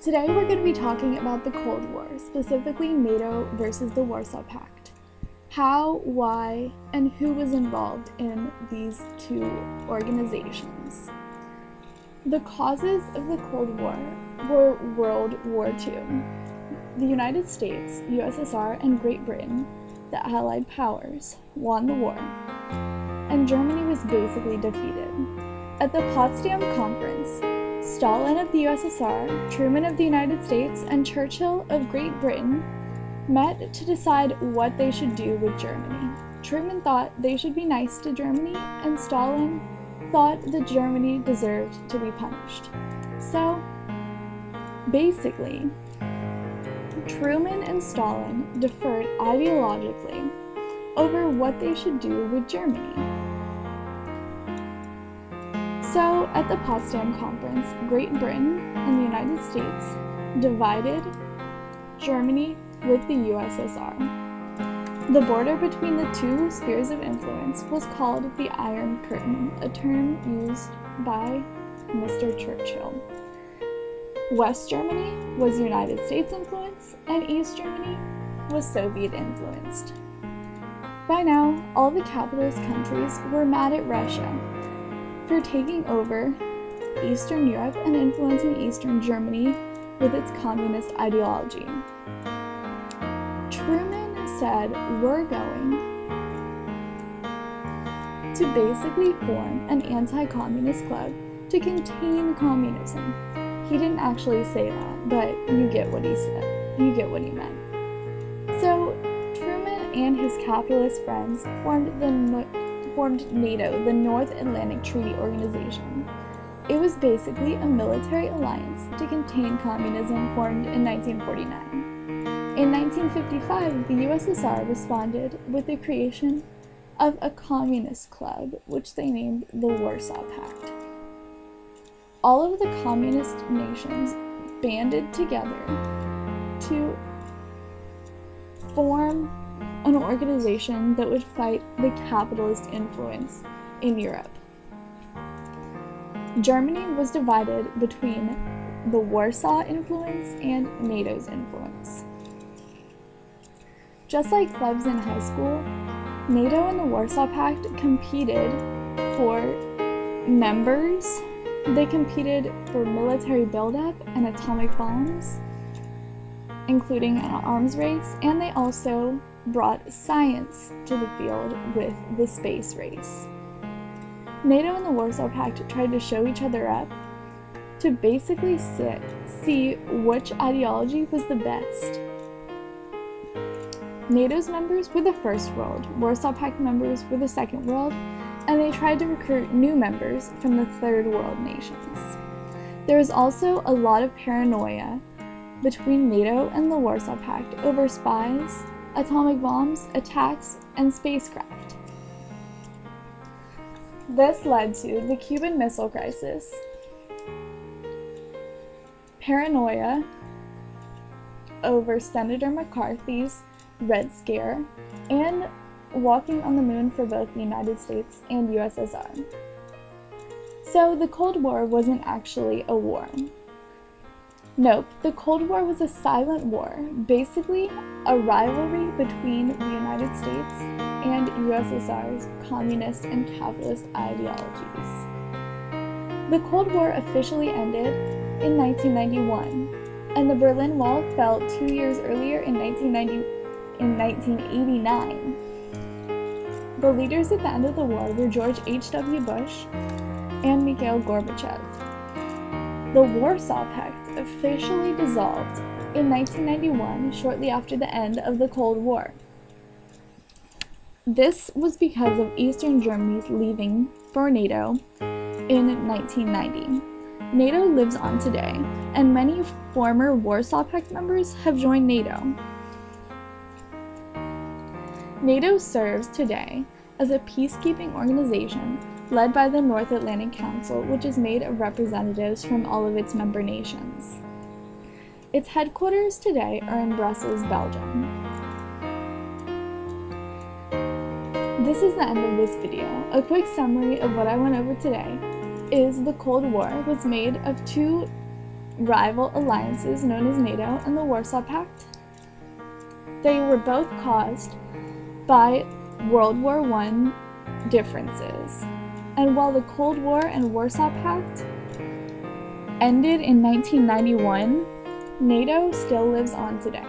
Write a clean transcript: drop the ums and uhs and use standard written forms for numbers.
Today we're going to be talking about the Cold War, specifically NATO versus the Warsaw Pact. How, why, and who was involved in these two organizations. The causes of the Cold War were World War II. The United States, USSR, and Great Britain, the Allied powers, won the war, and Germany was basically defeated. At the Potsdam Conference, Stalin of the USSR, Truman of the United States, and Churchill of Great Britain met to decide what they should do with Germany. Truman thought they should be nice to Germany, and Stalin thought that Germany deserved to be punished. So, basically, Truman and Stalin differed ideologically over what they should do with Germany. So, at the Potsdam Conference, Great Britain and the United States divided Germany with the USSR. The border between the two spheres of influence was called the Iron Curtain, a term used by Mr. Churchill. West Germany was United States influence, and East Germany was Soviet influenced. By now, all the capitalist countries were mad at Russia for taking over Eastern Europe and influencing Eastern Germany with its communist ideology. Truman said, "We're going to basically form an anti-communist club to contain communism." He didn't actually say that, but you get what he said. You get what he meant. So, Truman and his capitalist friends formed NATO, the North Atlantic Treaty Organization. It was basically a military alliance to contain communism formed in 1949. In 1955, the USSR responded with the creation of a communist club, which they named the Warsaw Pact. All of the communist nations banded together to form an organization that would fight the capitalist influence in Europe. Germany was divided between the Warsaw influence and NATO's influence. Just like clubs in high school, NATO and the Warsaw Pact competed for members. They competed for military buildup and atomic bombs, including an arms race, and they also brought science to the field with the space race. NATO and the Warsaw Pact tried to show each other up to basically see which ideology was the best. NATO's members were the first world, Warsaw Pact members were the second world, and they tried to recruit new members from the third world nations. There was also a lot of paranoia between NATO and the Warsaw Pact over spies, atomic bombs, attacks, and spacecraft. This led to the Cuban Missile Crisis, paranoia over Senator McCarthy's Red Scare, and walking on the moon for both the United States and USSR. So the Cold War wasn't actually a war. Nope, the Cold War was a silent war, basically a rivalry between the United States and USSR's communist and capitalist ideologies. The Cold War officially ended in 1991, and the Berlin Wall fell 2 years earlier in 1989. The leaders at the end of the war were George H.W. Bush and Mikhail Gorbachev. The Warsaw Pact officially dissolved in 1991, shortly after the end of the Cold War. This was because of Eastern Germany's leaving for NATO in 1990. NATO lives on today, and many former Warsaw Pact members have joined NATO. NATO serves today as a peacekeeping organization led by the North Atlantic Council, which is made of representatives from all of its member nations. Its headquarters today are in Brussels, Belgium. This is the end of this video. A quick summary of what I went over today is the Cold War was made of two rival alliances known as NATO and the Warsaw Pact. They were both caused by World War I differences. And while the Cold War and Warsaw Pact ended in 1991, NATO still lives on today.